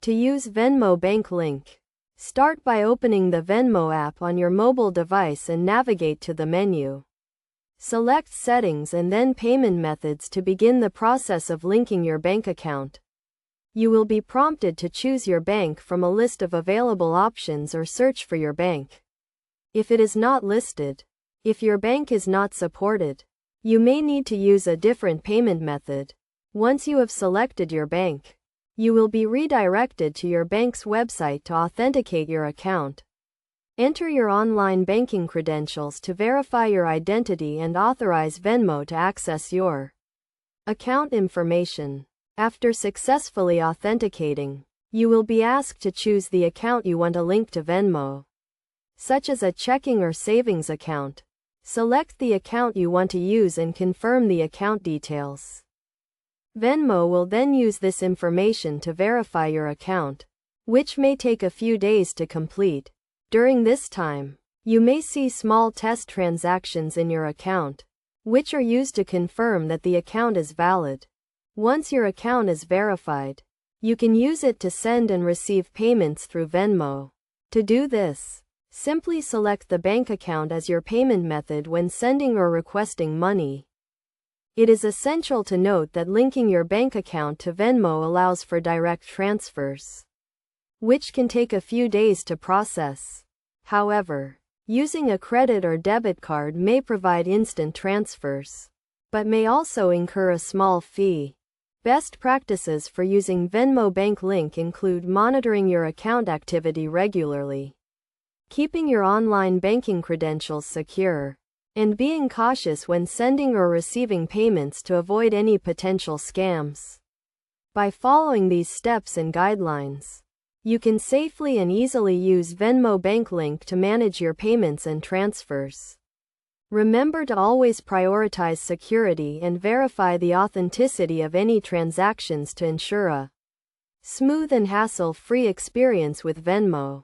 To use Venmo bank link. Start by opening the Venmo app on your mobile device and navigate to the menu. Select Settings and then Payment Methods to begin the process of linking your bank account. You will be prompted to choose your bank from a list of available options or search for your bank. If it is not listed, if your bank is not supported, you may need to use a different payment method. Once you have selected your bank, you will be redirected to your bank's website to authenticate your account. Enter your online banking credentials to verify your identity and authorize Venmo to access your account information. After successfully authenticating, you will be asked to choose the account you want to link to Venmo, such as a checking or savings account. Select the account you want to use and confirm the account details. Venmo will then use this information to verify your account, which may take a few days to complete. During this time, you may see small test transactions in your account, which are used to confirm that the account is valid. Once your account is verified, you can use it to send and receive payments through Venmo. To do this, simply select the bank account as your payment method when sending or requesting money. It is essential to note that linking your bank account to Venmo allows for direct transfers, which can take a few days to process. However, using a credit or debit card may provide instant transfers, but may also incur a small fee. Best practices for using Venmo bank link include monitoring your account activity regularly, keeping your online banking credentials secure, and being cautious when sending or receiving payments to avoid any potential scams. By following these steps and guidelines, you can safely and easily use Venmo bank link to manage your payments and transfers. Remember to always prioritize security and verify the authenticity of any transactions to ensure a smooth and hassle-free experience with Venmo.